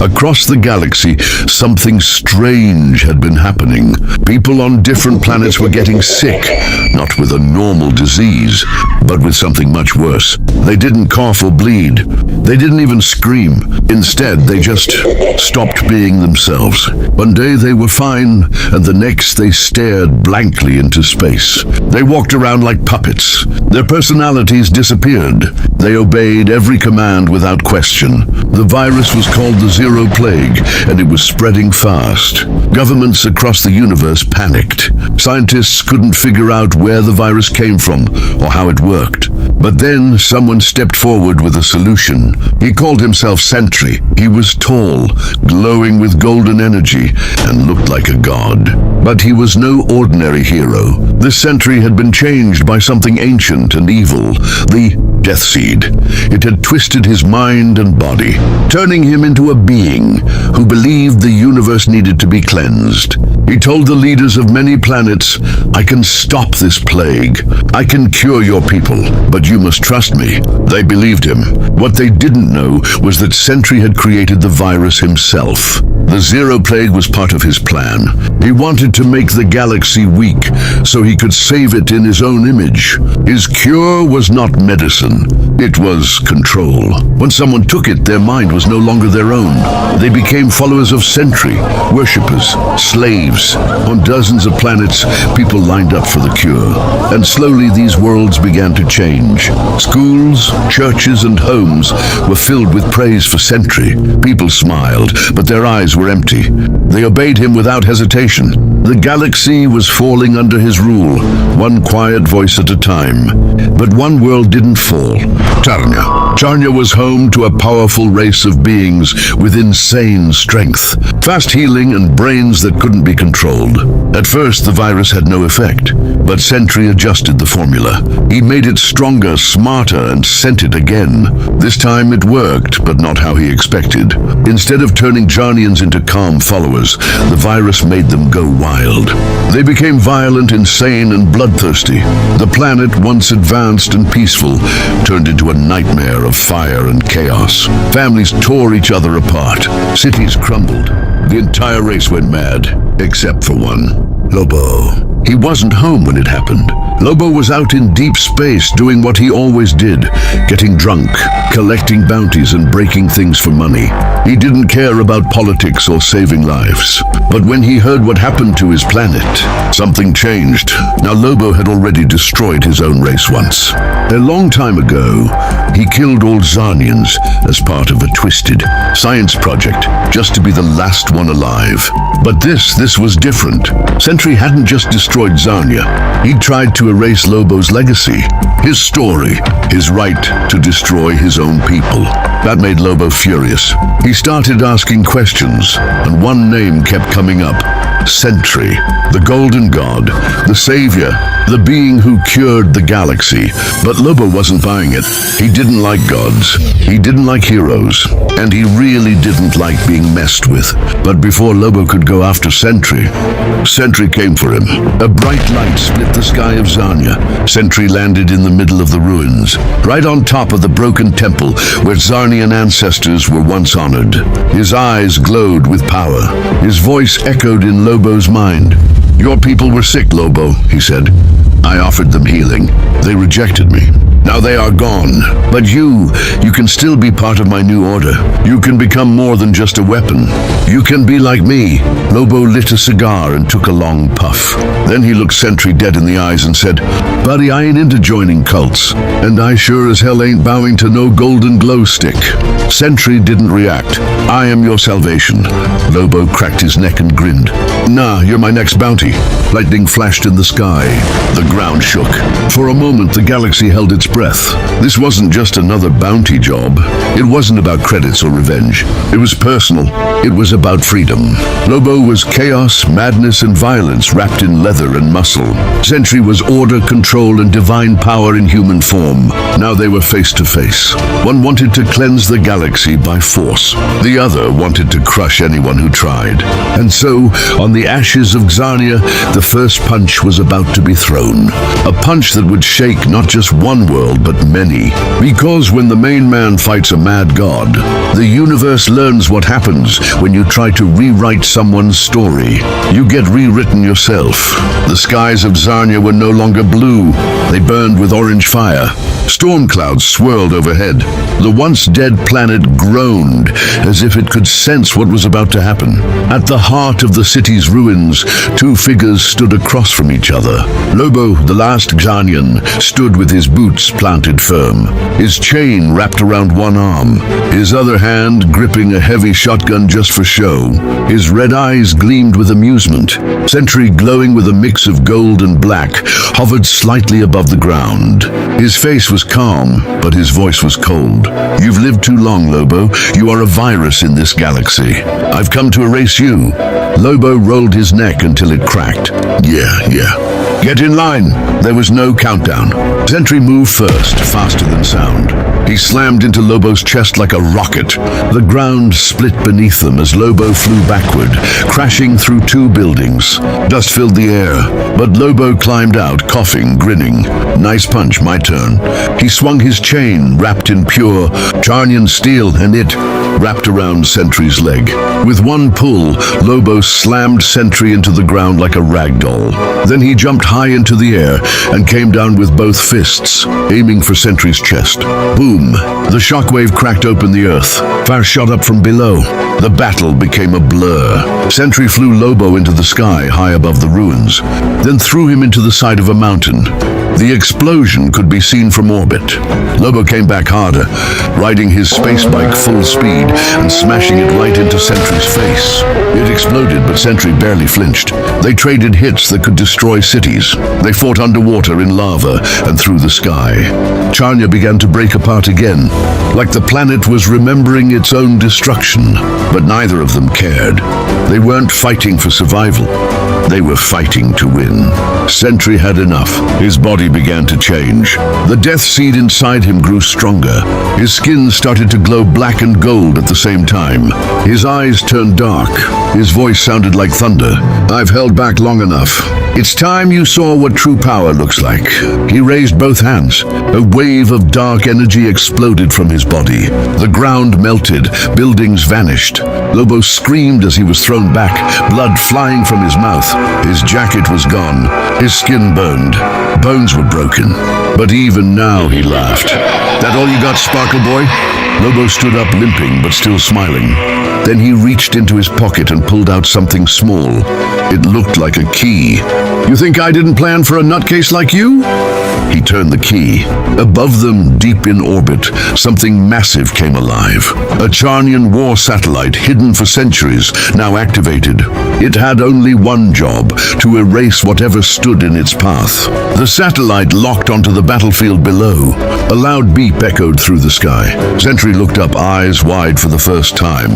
Across the galaxy, something strange had been happening. People on different planets were getting sick, not with a normal disease, but with something much worse. They didn't cough or bleed. They didn't even scream. Instead, they just stopped being themselves. One day they were fine, and the next they stared blankly into space. They walked around like puppets. Their personalities disappeared. They obeyed every command without question. The virus was called the Zero Plague, and it was spreading fast. Governments across the universe panicked. Scientists couldn't figure out where the virus came from or how it worked. But then someone stepped forward with a solution. He called himself Sentry. He was tall, glowing with golden energy, and looked like a god. But he was no ordinary hero. The Sentry had been changed by something ancient and evil, the Death Seed. It had twisted his mind and body, turning him into a being who believed the universe needed to be cleansed. He told the leaders of many planets, "I can stop this plague. I can cure your people, but you must trust me." They believed him. What they didn't know was that Sentry had created the virus himself. The Zero Plague was part of his plan. He wanted to make the galaxy weak so he could save it in his own image. His cure was not medicine. It was control. When someone took it, their mind was no longer their own. They became followers of Sentry, worshippers, slaves. On dozens of planets, people lined up for the cure. And slowly these worlds began to change. Schools, churches, and homes were filled with praise for Sentry. People smiled, but their eyes were empty. They obeyed him without hesitation. The galaxy was falling under his rule, one quiet voice at a time. But one world didn't fall. Czarnia. Czarnia was home to a powerful race of beings with insane strength, fast healing, and brains that couldn't be controlled. At first, the virus had no effect, but Sentry adjusted the formula. He made it stronger, smarter, and sent it again. This time it worked, but not how he expected. Instead of turning Czarnians into calm followers, the virus made them go wild. They became violent, insane, and bloodthirsty. The planet, once advanced and peaceful, turned into a nightmare of fire and chaos. Families tore each other apart. Cities crumbled. The entire race went mad, except for one. Lobo. He wasn't home when it happened. Lobo was out in deep space doing what he always did, getting drunk, collecting bounties, and breaking things for money. He didn't care about politics or saving lives. But when he heard what happened to his planet, something changed. Now Lobo had already destroyed his own race once. A long time ago, he killed all Czarnians as part of a twisted science project, just to be the last one alive. But this was different. Sentry hadn't just destroyed Czarnia. He'd tried to erase Lobo's legacy, his story, his right to destroy his own people. That made Lobo furious. He started asking questions, and one name kept coming up. Sentry, the golden god, the savior, the being who cured the galaxy. But Lobo wasn't buying it. He didn't like gods. He didn't like heroes. And he really didn't like being messed with. But before Lobo could go after Sentry came for him. A bright light split the sky of Czarnia. Sentry landed in the middle of the ruins, right on top of the broken temple where Czarnian ancestors were once honored. His eyes glowed with power. His voice echoed in Lobo's mind. "Your people were sick, Lobo," he said. "I offered them healing. They rejected me. Now they are gone. But you can still be part of my new order. You can become more than just a weapon. You can be like me." Lobo lit a cigar and took a long puff. Then he looked Sentry dead in the eyes and said, "Buddy, I ain't into joining cults, and I sure as hell ain't bowing to no golden glow stick." Sentry didn't react. "I am your salvation." Lobo cracked his neck and grinned. "Nah, you're my next bounty." Lightning flashed in the sky. The ground shook. For a moment, the galaxy held its breath. This wasn't just another bounty job. It wasn't about credits or revenge. It was personal. It was about freedom. Lobo was chaos, madness, and violence wrapped in leather and muscle. Sentry was order, control, and divine power in human form. Now they were face to face. One wanted to cleanse the galaxy by force. The other wanted to crush anyone who tried. And so, on the ashes of Czarnia, the first punch was about to be thrown. A punch that would shake not just one world, world, but many. Because when the main man fights a mad god, the universe learns what happens when you try to rewrite someone's story. You get rewritten yourself. The skies of Czarnia were no longer blue. They burned with orange fire. Storm clouds swirled overhead. The once dead planet groaned as if it could sense what was about to happen. At the heart of the city's ruins, two figures stood across from each other. Lobo, the last Czarnian, stood with his boots planted firm, his chain wrapped around one arm, his other hand gripping a heavy shotgun just for show. His red eyes gleamed with amusement. Sentry, glowing with a mix of gold and black, hovered slightly above the ground. His face was calm, but his voice was cold. You've lived too long, Lobo. You are a virus in this galaxy. I've come to erase you. Lobo rolled his neck until it cracked. Yeah. Get in line. There was no countdown. Sentry moved first, faster than sound. He slammed into Lobo's chest like a rocket. The ground split beneath them as Lobo flew backward, crashing through two buildings. Dust filled the air, but Lobo climbed out, coughing, grinning. Nice punch, my turn. He swung his chain, wrapped in pure Czarnian steel, and it wrapped around Sentry's leg. With one pull, Lobo slammed Sentry into the ground like a rag doll. Then he jumped high into the air and came down with both fists, aiming for Sentry's chest. Boom! The shockwave cracked open the earth. Fire shot up from below. The battle became a blur. Sentry flew Lobo into the sky high above the ruins, then threw him into the side of a mountain. The explosion could be seen from orbit. Lobo came back harder, riding his space bike full speed and smashing it right into Sentry's face. It exploded, but Sentry barely flinched. They traded hits that could destroy cities. They fought underwater in lava and through the sky. Czarnia began to break apart again, like the planet was remembering its own destruction. But neither of them cared. They weren't fighting for survival. They were fighting to win. Sentry had enough. His body began to change. The death seed inside him grew stronger. His skin started to glow black and gold at the same time. His eyes turned dark. His voice sounded like thunder. I've held back long enough. It's time you saw what true power looks like. He raised both hands. A wave of dark energy exploded from his body. The ground melted. Buildings vanished. Lobo screamed as he was thrown back, blood flying from his mouth. His jacket was gone. His skin burned. Bones were broken. But even now he laughed. That all you got, Sparkle Boy? Lobo stood up limping, but still smiling. Then he reached into his pocket and pulled out something small. It looked like a key. You think I didn't plan for a nutcase like you? He turned the key. Above them, deep in orbit, something massive came alive. A Czarnian war satellite hidden for centuries, now activated. It had only one job, to erase whatever stood in its path. The satellite locked onto the battlefield below. A loud beep echoed through the sky. Sentry looked up, eyes wide for the first time.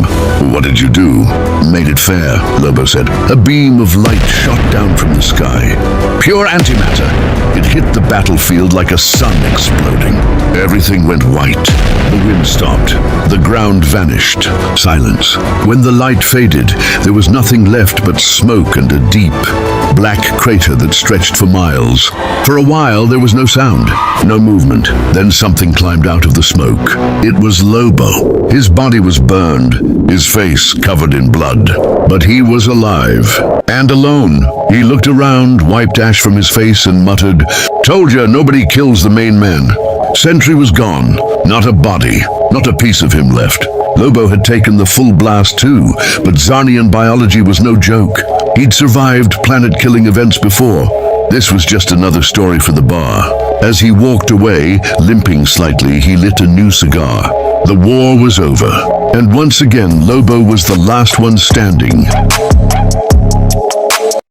What did you do? Made it fair, Lobo said. A beam of light shot down from the sky. Pure antimatter. It hit the battlefield like a sun exploding. Everything went white. The wind stopped. The ground vanished. Silence. When the light faded, there was nothing left but smoke and a deep, black crater that stretched for miles. For a while, there was no sound, no movement. Then something climbed out of the smoke. It was Lobo. His body was burned, his face covered in blood. But he was alive. And alone. He looked around, wiped ash from his face, and muttered, "Told ya, nobody kills the main man." Sentry was gone. Not a body, not a piece of him left. Lobo had taken the full blast too, but Czarnian biology was no joke. He'd survived planet-killing events before. This was just another story for the bar. As he walked away, limping slightly, he lit a new cigar. The war was over, and once again, Lobo was the last one standing.